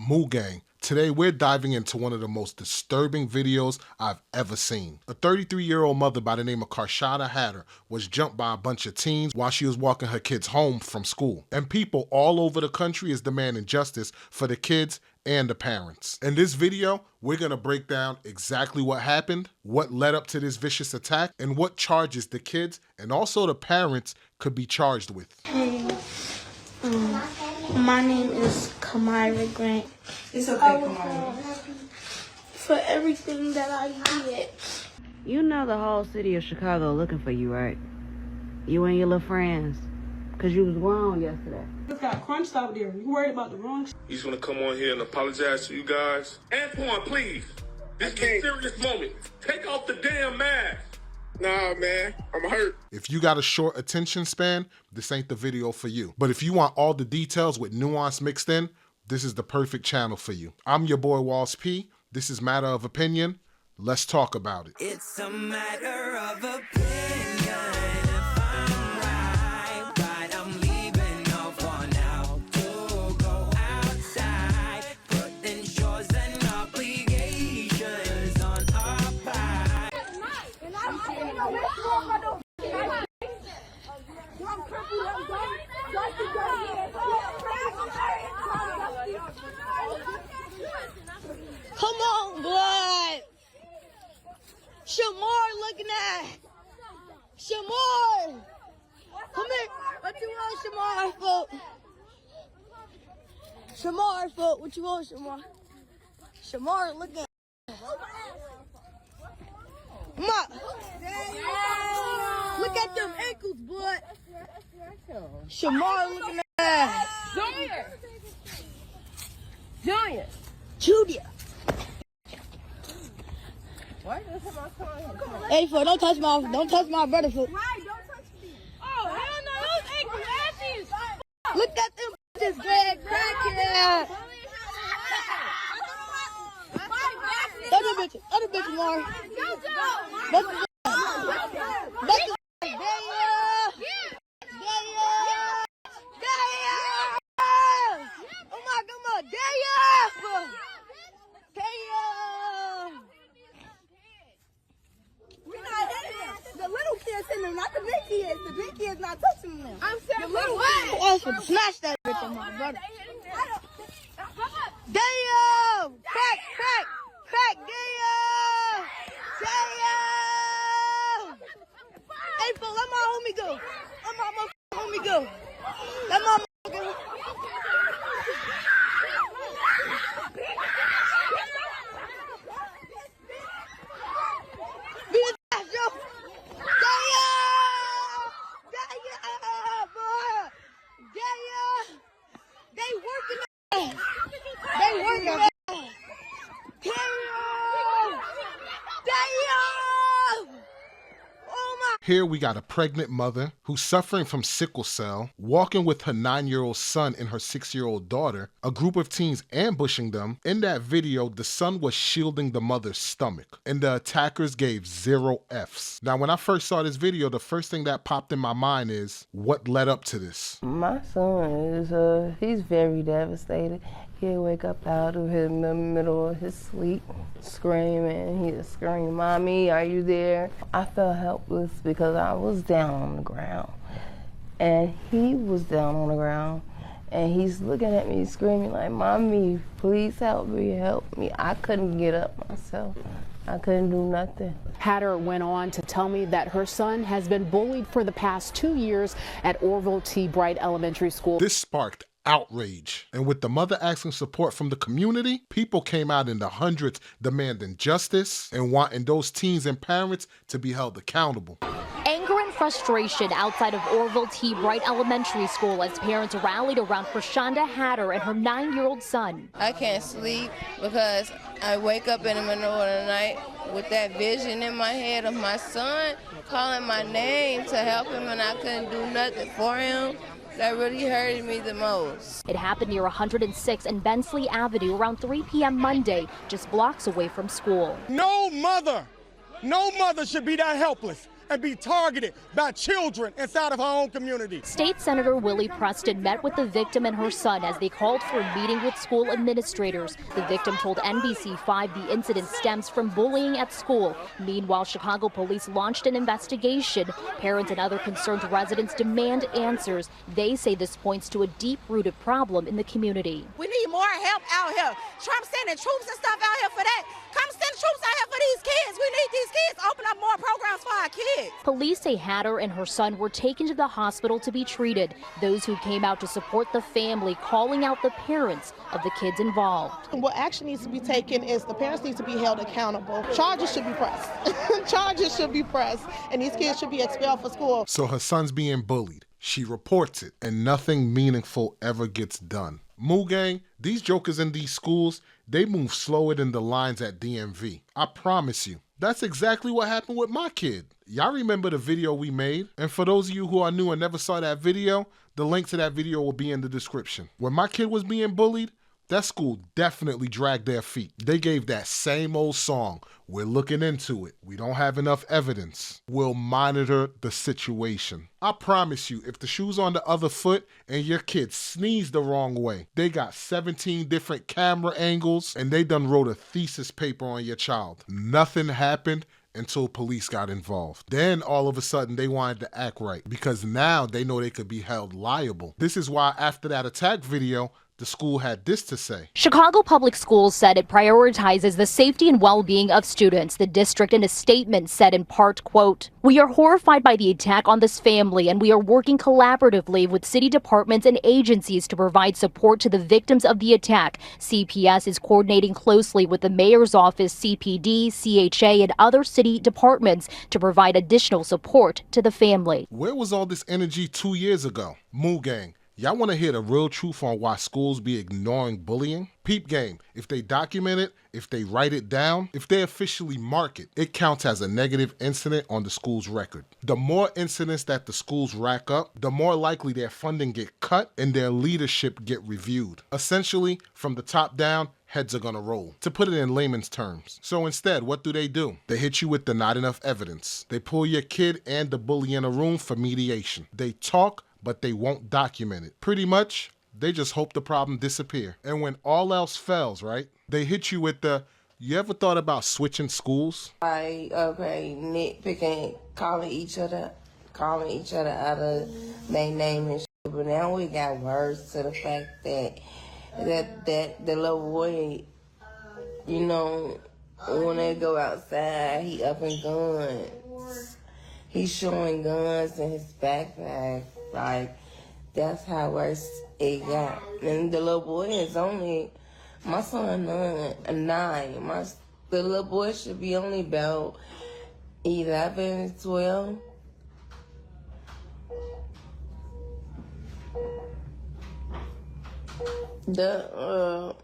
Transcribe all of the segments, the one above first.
Moo Gang. Today we're diving into one of the most disturbing videos I've ever seen. A 33-year-old mother by the name of Corshawnda Hatter was jumped by a bunch of teens while she was walking her kids home from school. And people all over the country is demanding justice for the kids and the parents. In this video, we're gonna break down exactly what happened, what led up to this vicious attack, and what charges the kids and also the parents could be charged with. Hey, my name is Kamira Grant. It's okay, Kamira. For everything that I did. You know the whole city of Chicago looking for you, right? You and your little friends. Because you was grown yesterday. Just got crunched out there. You worried about the wrong shit? You just want to come on here and apologize to you guys? Antoine, please. This is a serious moment. Take off the damn mask. Nah, man, I'm hurt. If you got a short attention span, this ain't the video for you. But if you want all the details with nuance mixed in, this is the perfect channel for you. I'm your boy Walls P. This is Matter of Opinion. Let's talk about it. It's a matter of opinion. If I'm right, I'm leaving no for now to go outside, putting chores and obligations on our part. Come on, blood. Shamar looking at. Shamar. Come here. What you want, Shamar, foot? Shamar, foot. What you want, Shamar? Shamar looking at. Come on. Look at them ankles, blood. Shamar looking at. Junior. Hey, foot, don't touch my brother, foot. Right, don't touch me. Oh, hell no, those ankle ashes. Look at them bitches, Greg. Crackhead. Other bitches, Mark. The little kids in them, not the big kids. The big kids not touching them. I'm saying the little ones. I was gonna snatch that bitch on my brother. Damn! Crack! Damn! Hey, fool, let my homie go. Let my homie go. Let my go. Be his ass, yo. They working. Here we got a pregnant mother who's suffering from sickle cell, walking with her 9-year-old son and her 6-year-old daughter, a group of teens ambushing them. In that video, the son was shielding the mother's stomach, and the attackers gave 0 Fs. Now, when I first saw this video, the first thing that popped in my mind is, what led up to this? My son is, he's very devastated. He'll wake up out of in the middle of his sleep, screaming. He'll scream, "Mommy, are you there?" I felt helpless because I was down on the ground. And he was down on the ground. And he's looking at me screaming like, "Mommy, please help me. I couldn't get up myself. I couldn't do nothing. Hatter went on to tell me that her son has been bullied for the past 2 years at Orville T. Bright Elementary School. This sparked outrage. And with the mother asking support from the community, people came out in the hundreds demanding justice and wanting those teens and parents to be held accountable. Anger and frustration outside of Orville T. Bright Elementary School as parents rallied around Corshawnda Hatter and her 9-year-old son. I can't sleep because I wake up in the middle of the night with that vision in my head of my son calling my name to help him, and I couldn't do nothing for him. That really hurted me the most. It happened near 106 and Bensley Avenue around 3 p.m. Monday, just blocks away from school. No mother should be that helpless. and be targeted by children inside of her own community. State Senator Willie Preston met with the victim and her son as they called for a meeting with school administrators. The victim told NBC5 the incident stems from bullying at school. Meanwhile, Chicago police launched an investigation. Parents and other concerned residents demand answers. They say this points to a deep-rooted problem in the community. We need more help out here. Trump sending troops and stuff out here for that. Come send troops out here for these kids. We need these kids. Open up more programs for our kids. Police say Hatter and her son were taken to the hospital to be treated. Those who came out to support the family calling out the parents of the kids involved. What action needs to be taken is the parents need to be held accountable. Charges should be pressed. Charges should be pressed, and these kids should be expelled for school. So her son's being bullied. She reports it, and nothing meaningful ever gets done. Moo Gang, these jokers in these schools, they move slower than the lines at DMV. I promise you. That's exactly what happened with my kid. Y'all remember the video we made? And for those of you who are new and never saw that video, the link to that video will be in the description. When my kid was being bullied, that school definitely dragged their feet. They gave that same old song. We're looking into it. We don't have enough evidence. We'll monitor the situation. I promise you, if the shoe's on the other foot and your kid sneezed the wrong way, they got 17 different camera angles and they done wrote a thesis paper on your child. Nothing happened until police got involved. Then all of a sudden they wanted to act right because now they know they could be held liable. This is why after that attack video, the school had this to say. Chicago Public Schools said it prioritizes the safety and well-being of students. The district in a statement said in part, quote, "We are horrified by the attack on this family and we are working collaboratively with city departments and agencies to provide support to the victims of the attack. CPS is coordinating closely with the mayor's office, CPD, CHA, and other city departments to provide additional support to the family." Where was all this energy 2 years ago? Moo Gang, y'all want to hear the real truth on why schools be ignoring bullying? Peep game, if they document it, if they write it down, if they officially mark it, it counts as a negative incident on the school's record. The more incidents that the schools rack up, the more likely their funding get cut and their leadership get reviewed. Essentially, from the top down, heads are gonna roll, to put it in layman's terms. So instead, what do? They hit you with the not enough evidence. They pull your kid and the bully in a room for mediation. They talk, but they won't document it. Pretty much, they just hope the problem disappear. And when all else fails, right, they hit you with the, you ever thought about switching schools? Nitpicking, calling each other out of their name and shit. But now we got worse to the fact that the little boy, you know, when they go outside, he up in guns. He's showing guns in his backpack. Like, that's how worse it got. And the little boy is only, my son 9. The little boy should be only about 11, 12.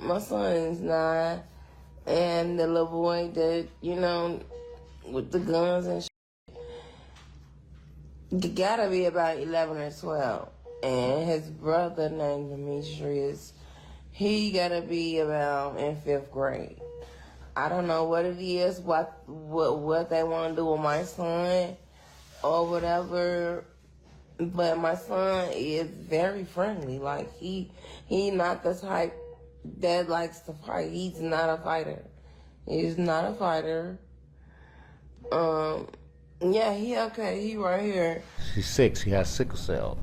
My son is 9, and the little boy that, you know, with the guns and shit, gotta be about 11 or 12. And his brother named Demetrius, he gotta be about in 5th grade. I don't know what it is, what they want to do with my son or whatever. But my son is very friendly. Like, he not the type that likes to fight. He's not a fighter. He's not a fighter. Yeah, he okay. He right here. She's 6. She has sickle cell.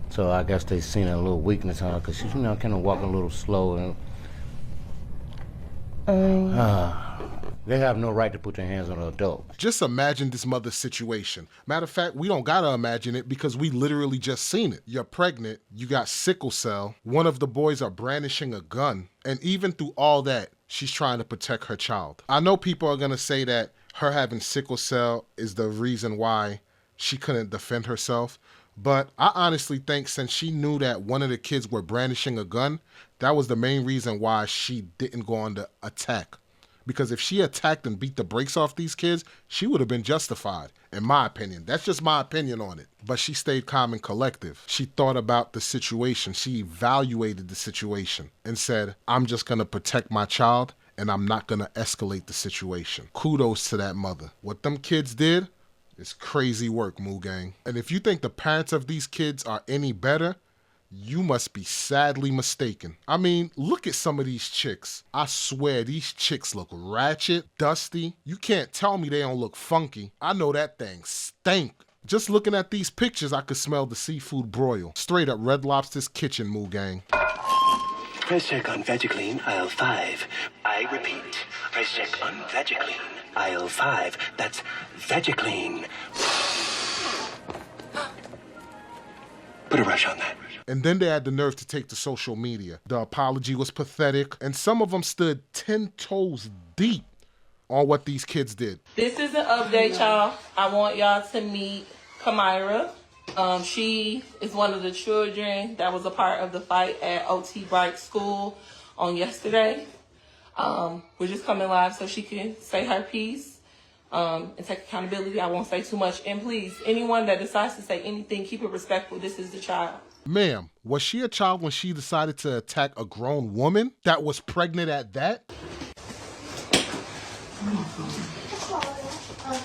So I guess they seen a little weakness on her because she's, you know, kind of walking a little slow. They have no right to put their hands on an adult. Just imagine this mother's situation. Matter of fact, we don't gotta imagine it because we literally just seen it. You're pregnant, you got sickle cell, one of the boys are brandishing a gun, and even through all that, she's trying to protect her child. I know people are gonna say that her having sickle cell is the reason why she couldn't defend herself, but I honestly think since she knew that one of the kids were brandishing a gun, that was the main reason why she didn't go on the attack. Because if she attacked and beat the brakes off these kids, she would have been justified, in my opinion. That's just my opinion on it. But she stayed calm and collective. She thought about the situation. She evaluated the situation and said, I'm just going to protect my child and I'm not going to escalate the situation. Kudos to that mother. What them kids did, It's crazy work, Moo Gang. And if you think the parents of these kids are any better, you must be sadly mistaken. I mean, look at some of these chicks. I swear these chicks look ratchet, dusty. You can't tell me they don't look funky. I know that thing stank. Just looking at these pictures, I could smell the seafood broil. Straight up Red Lobster's kitchen, Moo Gang. Price check on VegiClean, aisle 5. I repeat, price check on VegiClean, aisle 5. That's VegiClean. Put a rush on that. And then they had the nerve to take to social media. The apology was pathetic, and some of them stood 10 toes deep on what these kids did. This is an update, y'all. I want y'all to meet Kamira. She is one of the children that was a part of the fight at OT Bright School on yesterday. We're just coming live so she can say her piece and take accountability. I won't say too much. And please, anyone that decides to say anything, keep it respectful. This is the child. Ma'am, was she a child when she decided to attack a grown woman that was pregnant at that?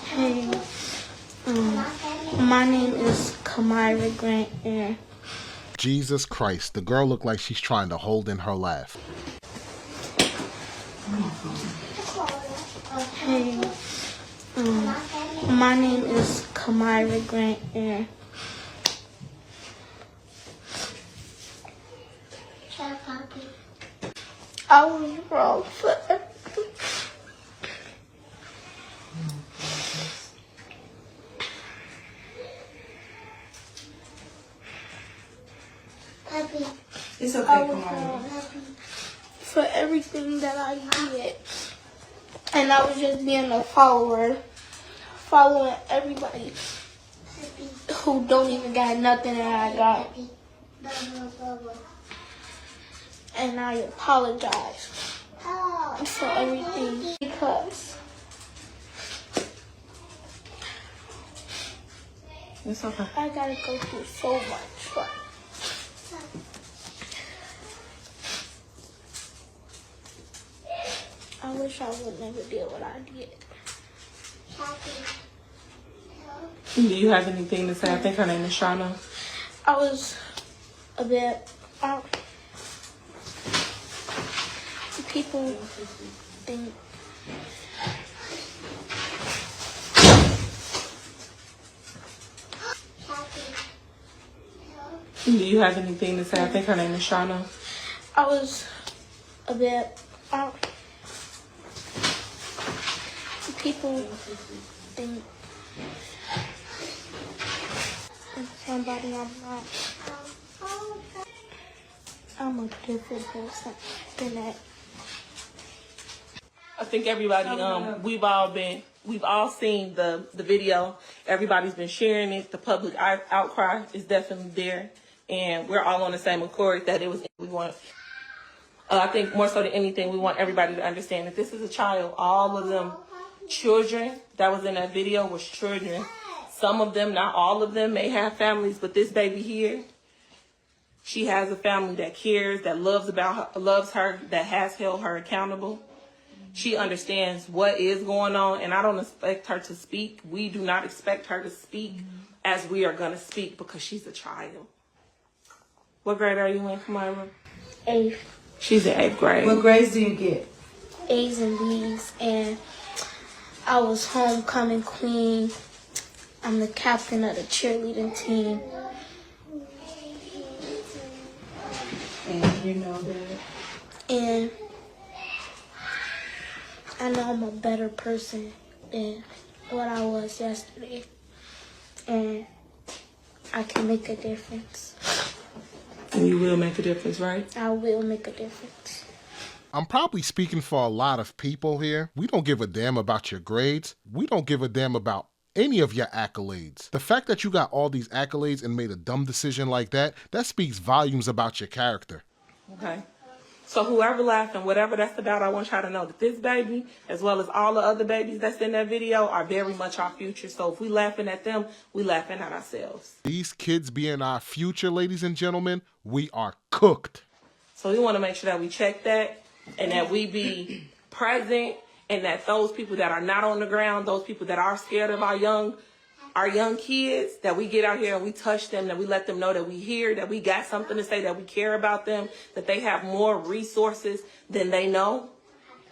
Hey, my name is Kamira Grant, and Jesus Christ, the girl looked like she's trying to hold in her laugh. hey, my name is Kamira Grant, and I was wrong for everything. It's okay, Kamira. For everything that I did. And I was just being a follower. Following everybody who don't even got nothing that I got. And I apologize for everything because it's okay. I gotta go through so much, but I wish I would never did what I did. Do you have anything to say? I think her name is Shauna. I was a bit people think Do you have anything to say? I think her name is Shauna. I was a bit people think somebody I'm not. I'm a different person than that. I think everybody, we've all seen the video. Everybody's been sharing it. The public outcry is definitely there. And we're all on the same accord that it was, we want, I think more so than anything, we want everybody to understand that this is a child. All of them children that was in that video was children. Some of them, not all of them, may have families, but this baby here, she has a family that cares, that loves her, that has held her accountable. She understands what is going on, and I don't expect her to speak. We do not expect her to speak as we are going to speak because she's a child. What grade are you in, Kamira? 8th. She's in 8th grade. What grades do you get? A's and B's, and I was homecoming queen. I'm the captain of the cheerleading team. And you know that? And I know I'm a better person than what I was yesterday. And I can make a difference. And you will make a difference, right? I will make a difference. I'm probably speaking for a lot of people here. We don't give a damn about your grades. We don't give a damn about any of your accolades. The fact that you got all these accolades and made a dumb decision like that speaks volumes about your character. Okay. So whoever laughing, whatever that's about, I want y'all to know that this baby, as well as all the other babies that's in that video, are very much our future. So if we laughing at them, we laughing at ourselves. These kids being our future, ladies and gentlemen, we are cooked. So we want to make sure that we check that and that we be present, and that those people that are not on the ground, those people that are scared of our young our young kids, that we get out here and we touch them, that we let them know that we hear, that we got something to say, that we care about them, that they have more resources than they know,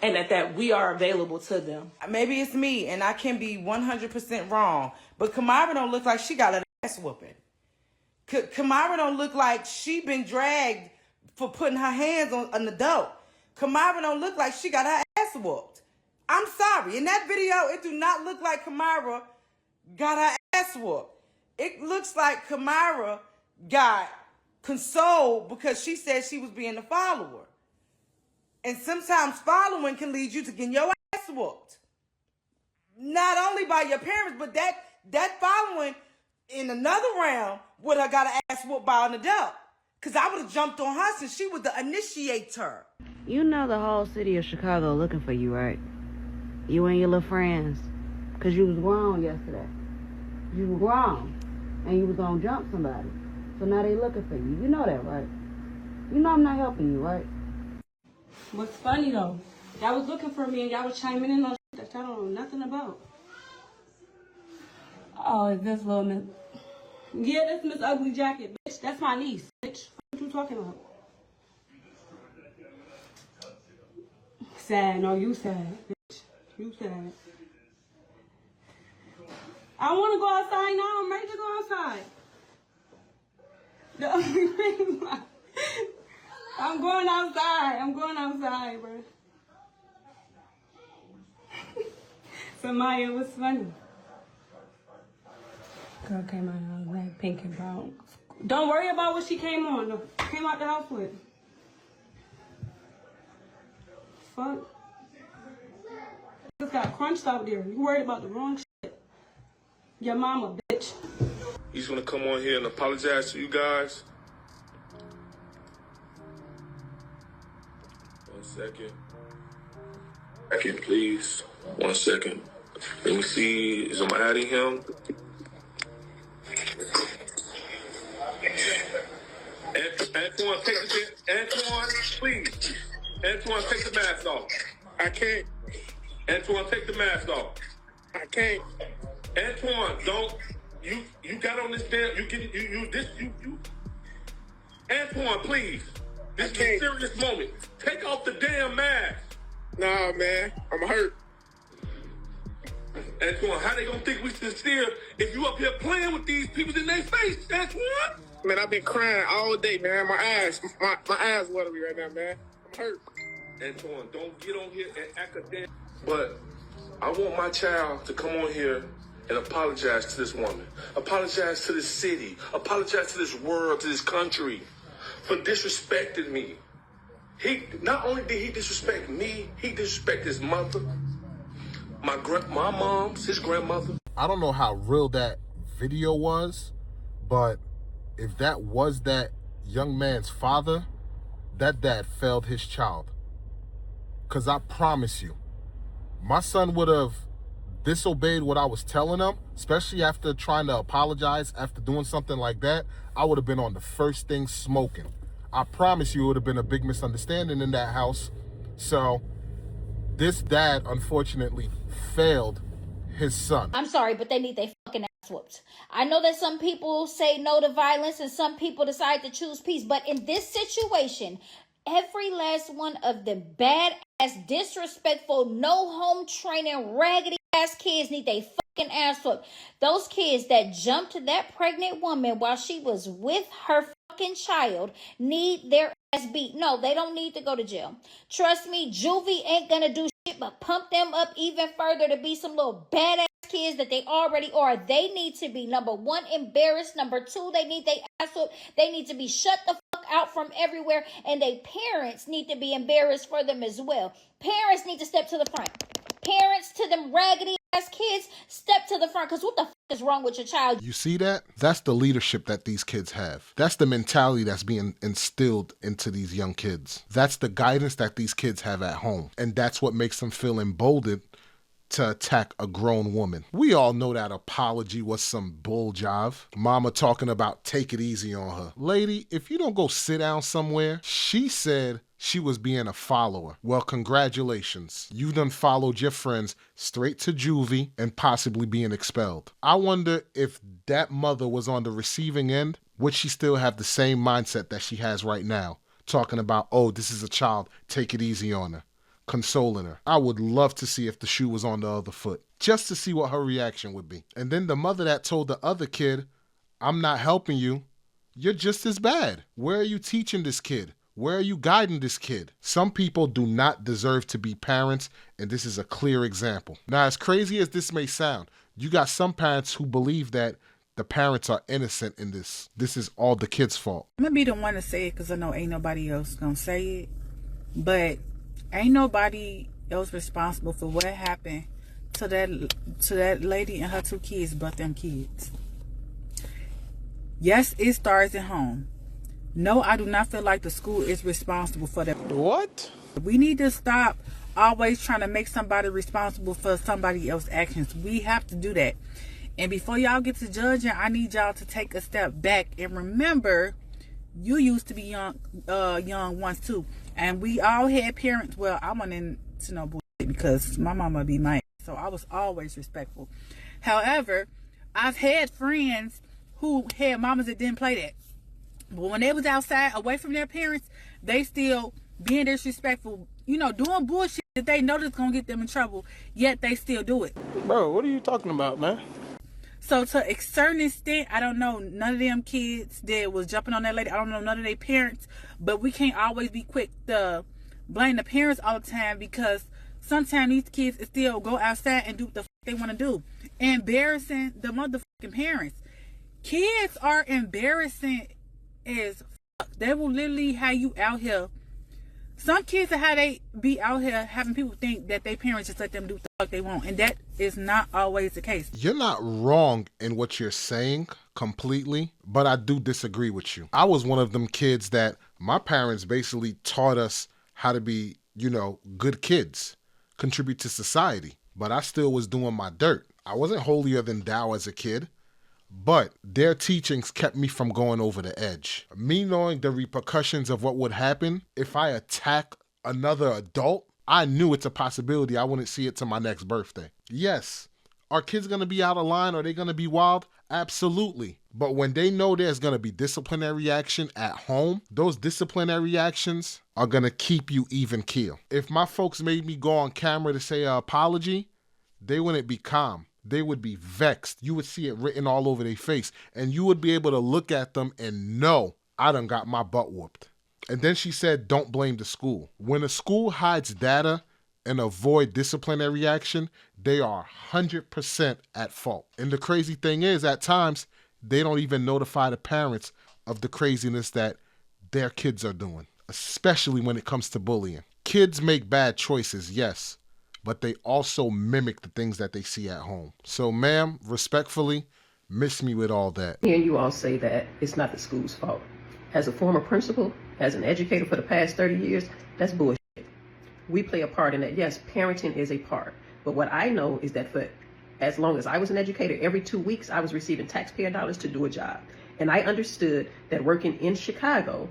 and that we are available to them. Maybe it's me, and I can be 100% wrong, but Kamara don't look like she got an ass whooping. Kamara don't look like she been dragged for putting her hands on an adult. Kamara don't look like she got her ass whooped. I'm sorry. In that video, it do not look like Kamara got her ass whooped. It looks like Kamara got consoled because she said she was being a follower. And sometimes following can lead you to getting your ass whooped. Not only by your parents, but that following in another round would have got an ass whooped by an adult. Because I would have jumped on her since she was the initiator. You know the whole city of Chicago looking for you, right? You and your little friends. Because you was grown yesterday. You were grown. And you was going to jump somebody. So now they looking for you. You know that, right? You know I'm not helping you, right? What's funny though, y'all was looking for me and y'all was chiming in on shit that y'all don't know nothing about. Oh, is this little Miss? Yeah, that's Miss Ugly Jacket, bitch. That's my niece, bitch. What you talking about? Sad, no, you sad, bitch. You sad. I want to go outside now. I'm ready to go outside. The ugly thing. I'm going outside. I'm going outside, bro. Samaya was funny. Girl came out of like pink and brown. Don't worry about what she came on. Came out the house with. Fuck. Just got crunched out there. You worried about the wrong shit. Your mama, bitch. He's gonna come on here and apologize to you guys. 1 second. Second, please. 1 second. Let me see. Is I'm adding him? Antoine, take the Antoine, please. Antoine, take the mask off. I can't. Antoine, take the mask off. I can't. Antoine, don't. You got on this damn. You. Antoine, please. This is a serious moment. Take off the damn mask. Nah, man. I'm hurt. Antoine, how they gonna think we sincere if you up here playing with these people in their face? Antoine? Man, I've been crying all day, man. My eyes watery right now, man. I'm hurt. Antoine, don't get on here and act a damn. But I want my child to come on here and apologize to this woman. Apologize to this city. Apologize to this world, to this country for disrespecting me. Not only did he disrespect me, he disrespected his mother, my mom's, his grandmother. I don't know how real that video was, but if that was that young man's father, that dad failed his child. Because I promise you, my son would have disobeyed what I was telling him, especially after trying to apologize after doing something like that. I would have been on the first thing smoking. I promise you it would have been a big misunderstanding in that house. So this dad, unfortunately, failed his son. I'm sorry, but they need their fucking ass whooped. I know that some people say no to violence and some people decide to choose peace, but in this situation, every last one of the bad-ass, disrespectful, no home training, raggedy-ass kids need their fucking ass whooped. Those kids that jumped that pregnant woman while she was with her fucking child need their ass beat. No, they don't need to go to jail. Trust me, juvie ain't gonna do shit but pump them up even further to be some little badass kids that they already are. They need to be, number one, embarrassed. Number two, they need their ass whooped. They need to be shut the fuck out from everywhere. And their parents need to be embarrassed for them as well. Parents need to step to the front. Parents to them raggedy ass kids, step to the front, because what the fuck is wrong with your child? You see that? That's the leadership that these kids have. That's the mentality that's being instilled into these young kids. That's the guidance that these kids have at home. And that's what makes them feel emboldened to attack a grown woman. We all know that apology was some bull jive. Mama talking about take it easy on her. Lady, if you don't go sit down somewhere, she said she was being a follower. Well, congratulations. You done followed your friends straight to juvie and possibly being expelled. I wonder if that mother was on the receiving end, would she still have the same mindset that she has right now? Talking about, oh, this is a child, take it easy on her. Consoling her. I would love to see if the shoe was on the other foot, just to see what her reaction would be. And then the mother that told the other kid, I'm not helping you, you're just as bad. Where are you teaching this kid? Where are you guiding this kid? Some people do not deserve to be parents, and this is a clear example. Now, as crazy as this may sound, you got some parents who believe that the parents are innocent in this. This is all the kid's fault. I'm gonna be the one to say it because I know ain't nobody else gonna say it, but ain't nobody else responsible for what happened to that lady and her 2 kids but them kids. Yes, it starts at home. No, I do not feel like the school is responsible for that. What? We need to stop always trying to make somebody responsible for somebody else's actions. We have to do that. And before y'all get to judging, I need y'all to take a step back and remember, you used to be young once too. And we all had parents. Well, I went into no bullshit because my mama be my ass, so I was always respectful. However, I've had friends who had mamas that didn't play that. But when they was outside away from their parents, they still being disrespectful, you know, doing bullshit that they know that's gonna get them in trouble, yet they still do it. Bro, what are you talking about, man? So to a certain extent, I don't know none of them kids that was jumping on that lady. I don't know none of their parents, but we can't always be quick to blame the parents all the time, because sometimes these kids still go outside and do what the fuck they want to do, embarrassing the motherfucking parents. Kids are embarrassing as fuck. They will literally have you out here. Some kids are how they be out here having people think that their parents just let them do what the fuck they want, and that is not always the case. You're not wrong in what you're saying completely, but I do disagree with you. I was one of them kids that my parents basically taught us how to be, you know, good kids, contribute to society, but I still was doing my dirt. I wasn't holier than thou as a kid, but their teachings kept me from going over the edge. Me knowing the repercussions of what would happen if I attack another adult, I knew it's a possibility I wouldn't see it to my next birthday. Yes, are kids going to be out of line? Are they going to be wild? Absolutely. But when they know there's going to be disciplinary action at home, those disciplinary actions are going to keep you even keel. If my folks made me go on camera to say an apology, they wouldn't be calm. They would be vexed. You would see it written all over their face, and you would be able to look at them and know I done got my butt whooped. And then she said, don't blame the school. When a school hides data and avoid disciplinary action, they are 100% at fault. And the crazy thing is, at times, they don't even notify the parents of the craziness that their kids are doing, especially when it comes to bullying. Kids make bad choices, yes, but they also mimic the things that they see at home. So, ma'am, respectfully, miss me with all that. Hearing you all say that it's not the school's fault. As a former principal, as an educator for the past 30 years, that's bullshit. We play a part in that. Yes, parenting is a part. But what I know is that for as long as I was an educator, every 2 weeks I was receiving taxpayer dollars to do a job. And I understood that working in Chicago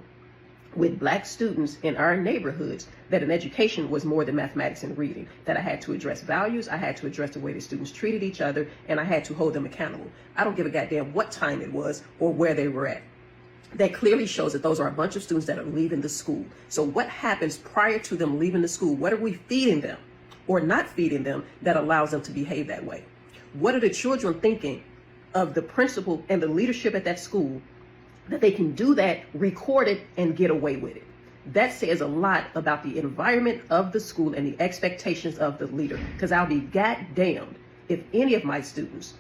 with black students in our neighborhoods, that an education was more than mathematics and reading, that I had to address values, I had to address the way the students treated each other, and I had to hold them accountable. I don't give a goddamn what time it was or where they were at. That clearly shows that those are a bunch of students that are leaving the school. So what happens prior to them leaving the school? What are we feeding them or not feeding them that allows them to behave that way? What are the children thinking of the principal and the leadership at that school that they can do that, record it, and get away with it? That says a lot about the environment of the school and the expectations of the leader. Because I'll be goddamned if any of my students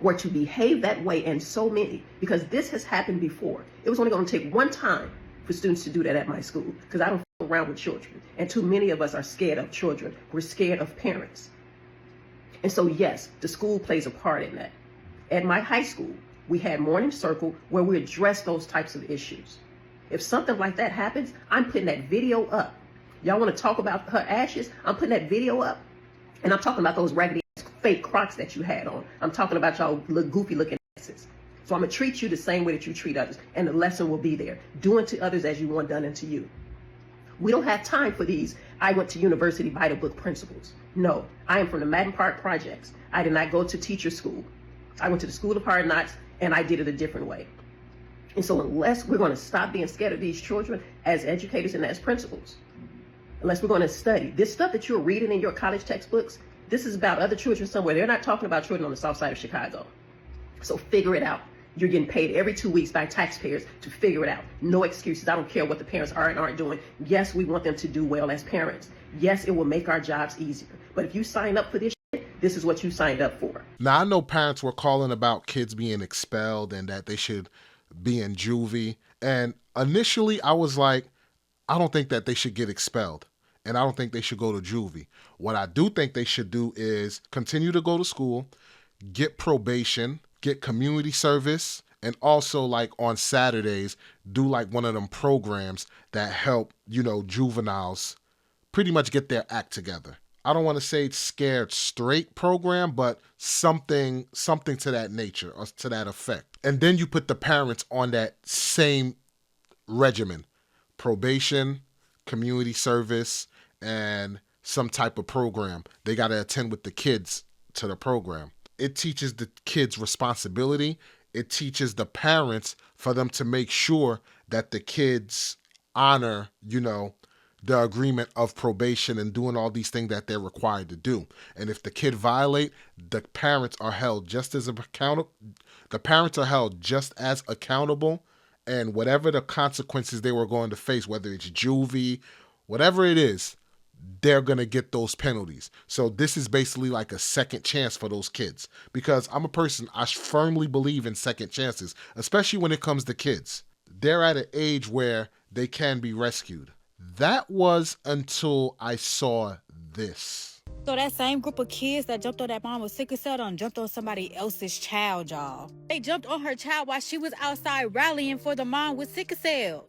were to behave that way, and so many, because this has happened before. It was only going to take one time for students to do that at my school, because I don't f around with children. And too many of us are scared of children. We're scared of parents. And so yes, the school plays a part in that. At my high school, we had morning circle where we address those types of issues. If something like that happens, I'm putting that video up. Y'all want to talk about her ashes? I'm putting that video up. And I'm talking about those raggedy fake Crocs that you had on. I'm talking about y'all look goofy looking asses. So I'm going to treat you the same way that you treat others. And the lesson will be there. Do unto others as you want done unto you. We don't have time for these I went to university by the book principles. No, I am from the Madden Park Projects. I did not go to teacher school. I went to the School of Hard Knocks, and I did it a different way. And so unless we're going to stop being scared of these children as educators and as principals, unless we're going to study this stuff that you're reading in your college textbooks, this is about other children somewhere. They're not talking about children on the south side of Chicago. So figure it out. You're getting paid every 2 weeks by taxpayers to figure it out. No excuses. I don't care what the parents are and aren't doing. Yes, we want them to do well as parents. Yes, it will make our jobs easier. But if you sign up for this shit, this is what you signed up for. Now, I know parents were calling about kids being expelled and that they should be in juvie. And initially, I was like, I don't think that they should get expelled. And I don't think they should go to juvie. What I do think they should do is continue to go to school, get probation, get community service, and also like on Saturdays, do like one of them programs that help, juveniles pretty much get their act together. I don't want to say scared straight program, but something to that nature or to that effect. And then you put the parents on that same regimen: probation, community service, and some type of program. They got to attend with the kids to the program. It teaches the kids responsibility. It teaches the parents for them to make sure that the kids honor, the agreement of probation and doing all these things that they're required to do. And if the kid violate, the parents are held just as accountable. The parents are held just as accountable, and whatever the consequences they were going to face, whether it's juvie, whatever it is, they're going to get those penalties. So this is basically like a second chance for those kids, because I'm a person, I firmly believe in second chances, especially when it comes to kids. They're at an age where they can be rescued. That was until I saw this. So that same group of kids that jumped on that mom with sickle cell done jumped on somebody else's child, y'all. They jumped on her child while she was outside rallying for the mom with sickle cell.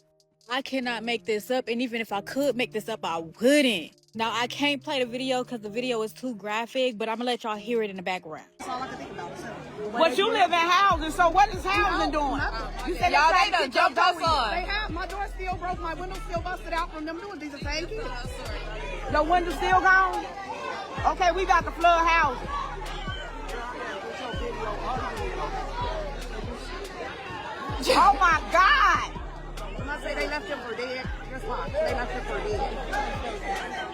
I cannot make this up, and even if I could make this up, I wouldn't. Now, I can't play the video because the video is too graphic, but I'm going to let y'all hear it in the background. That's all I can think about. But you live in housing, so what is housing doing? You said y'all, they done jumped us on. They have. My door still broke. My window still busted out from them doing these same kids. The window still gone? Okay, we got the flood housing. Oh, my God. When I say they left him for dead, guess what? They left him for dead.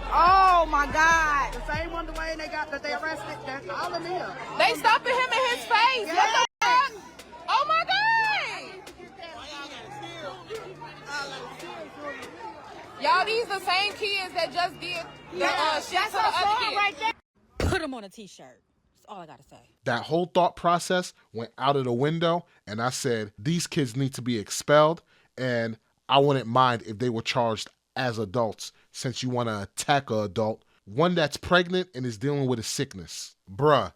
Oh my God! The same one the way they got that they arrested. That's all of them. They stopping him in his face. Yes. Oh my God! Y'all, these the same kids that just did the shit to the other kids. Right there. Put them on a t-shirt. That's all I gotta say. That whole thought process went out of the window, and I said, these kids need to be expelled, and I wouldn't mind if they were charged as adults, since you want to attack an adult, one that's pregnant and is dealing with a sickness. Bruh,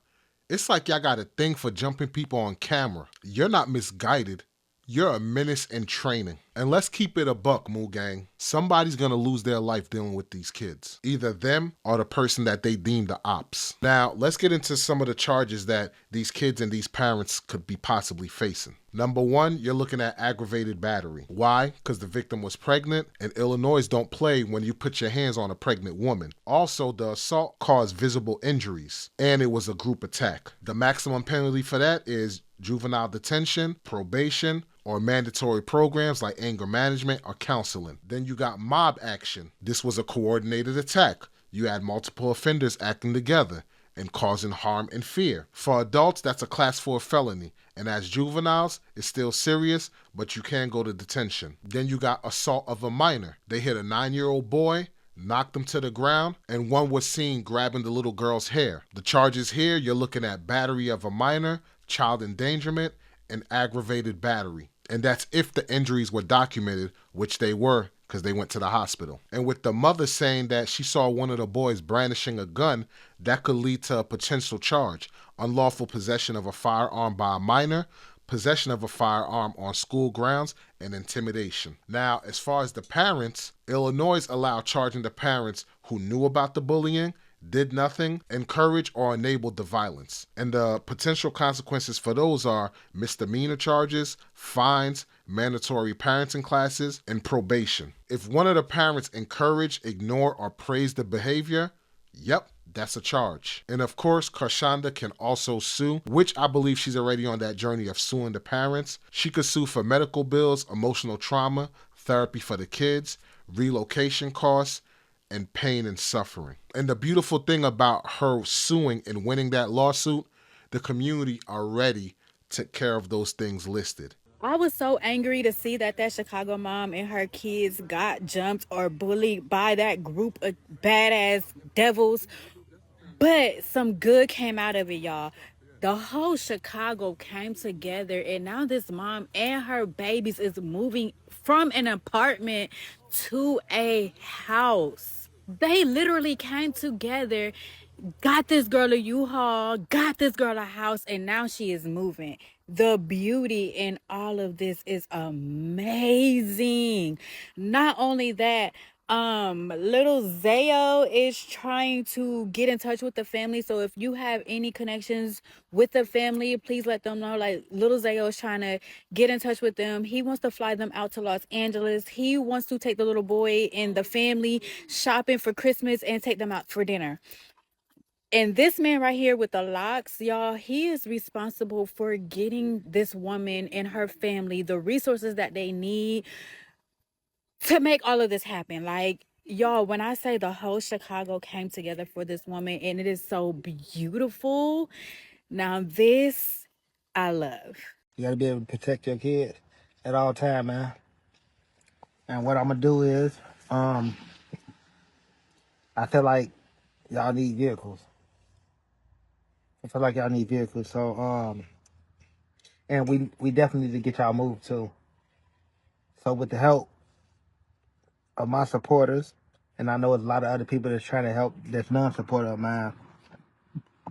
it's like y'all got a thing for jumping people on camera. You're not misguided. You're a menace in training. And let's keep it a buck, Moo Gang. Somebody's going to lose their life dealing with these kids. Either them or the person that they deem the ops. Now, let's get into some of the charges that these kids and these parents could be possibly facing. Number one, you're looking at aggravated battery. Why? Because the victim was pregnant, and Illinois don't play when you put your hands on a pregnant woman. Also, the assault caused visible injuries, and it was a group attack. The maximum penalty for that is juvenile detention, probation, or mandatory programs like anger management or counseling. Then you got mob action. This was a coordinated attack. You had multiple offenders acting together and causing harm and fear. For adults, that's a class 4 felony. And as juveniles, it's still serious, but you can go to detention. Then you got assault of a minor. They hit a 9-year-old boy, knocked him to the ground, and one was seen grabbing the little girl's hair. The charges here, you're looking at battery of a minor, child endangerment, and aggravated battery. And that's if the injuries were documented, which they were, because they went to the hospital. And with the mother saying that she saw one of the boys brandishing a gun, that could lead to a potential charge: unlawful possession of a firearm by a minor, possession of a firearm on school grounds, and intimidation. Now, as far as the parents, Illinois allowed charging the parents who knew about the bullying, did nothing, encouraged, or enabled the violence. And the potential consequences for those are misdemeanor charges, fines, mandatory parenting classes, and probation. If one of the parents encourage, ignore, or praise the behavior, yep, that's a charge. And of course, Corshawnda can also sue, which I believe she's already on that journey of suing the parents. She could sue for medical bills, emotional trauma, therapy for the kids, relocation costs, and pain and suffering. And the beautiful thing about her suing and winning that lawsuit, the community already took care of those things listed. I was so angry to see that Chicago mom and her kids got jumped or bullied by that group of badass devils. But some good came out of it, y'all. The whole Chicago came together, and now this mom and her babies is moving from an apartment to a house. They literally came together, got this girl a U-Haul, got this girl a house, and now she is moving. The beauty in all of this is amazing. Not only that, little Zayo is trying to get in touch with the family. So if you have any connections with the family, please let them know. Like, little Zayo is trying to get in touch with them. He wants to fly them out to Los Angeles. He wants to take the little boy and the family shopping for Christmas and take them out for dinner. And this man right here with the locks, y'all, he is responsible for getting this woman and her family the resources that they need to make all of this happen. Like, y'all, when I say the whole Chicago came together for this woman, and it is so beautiful. Now this I love. You gotta be able to protect your kids at all time, man. And what I'm gonna do is, I feel like y'all need vehicles. So, and we definitely need to get y'all moved too. So with the help of my supporters, and I know there's a lot of other people that's trying to help that's non-supporter of mine,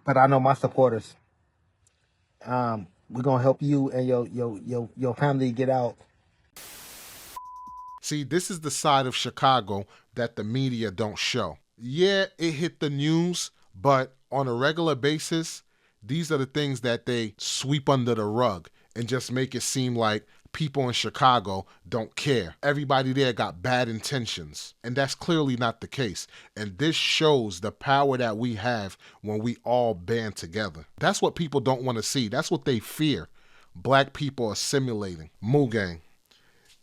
but I know my supporters. We're gonna help you and your family get out. See, this is the side of Chicago that the media don't show. Yeah, it hit the news, but on a regular basis, these are the things that they sweep under the rug and just make it seem like people in Chicago don't care. Everybody there got bad intentions, and that's clearly not the case. And this shows the power that we have when we all band together. That's what people don't want to see. That's what they fear. Black people assimilating. Moo Gang,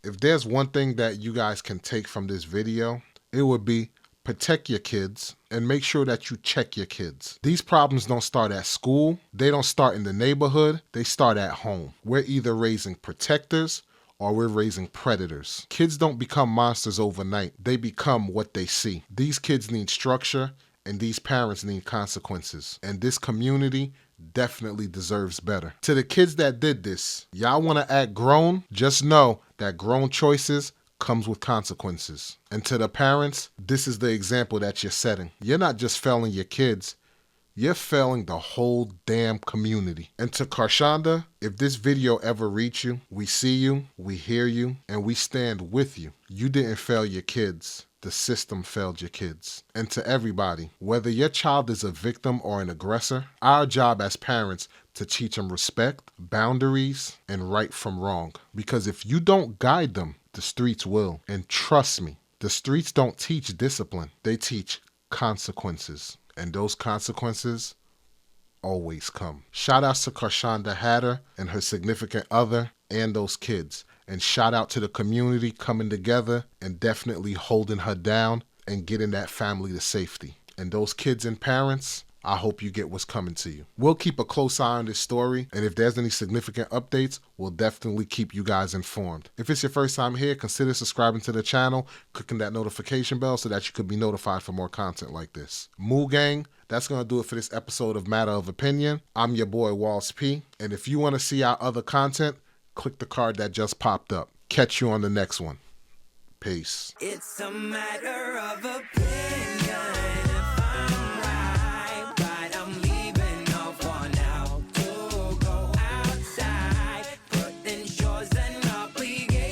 if there's one thing that you guys can take from this video, it would be protect your kids and make sure that you check your kids. These problems don't start at school. They don't start in the neighborhood. They start at home. We're either raising protectors or we're raising predators. Kids don't become monsters overnight. They become what they see. These kids need structure and these parents need consequences. And this community definitely deserves better. To the kids that did this, y'all want to act grown? Just know that grown choices comes with consequences. And to the parents, this is the example that you're setting. You're not just failing your kids, you're failing the whole damn community. And to Corshawnda, if this video ever reach you, we see you, we hear you, and we stand with you. You didn't fail your kids. The system failed your kids. And to everybody, whether your child is a victim or an aggressor, our job as parents to teach them respect, boundaries, and right from wrong. Because if you don't guide them, the streets will. And trust me, the streets don't teach discipline. They teach consequences. And those consequences always come. Shout out to Corshawnda Hatter and her significant other and those kids. And shout out to the community coming together and definitely holding her down and getting that family to safety. And those kids and parents, I hope you get what's coming to you. We'll keep a close eye on this story, and if there's any significant updates, we'll definitely keep you guys informed. If it's your first time here, consider subscribing to the channel, clicking that notification bell so that you could be notified for more content like this. Moo Gang, that's going to do it for this episode of Matter of Opinion. I'm your boy, Walls P, and if you want to see our other content, click the card that just popped up. Catch you on the next one. Peace. It's a matter of opinion.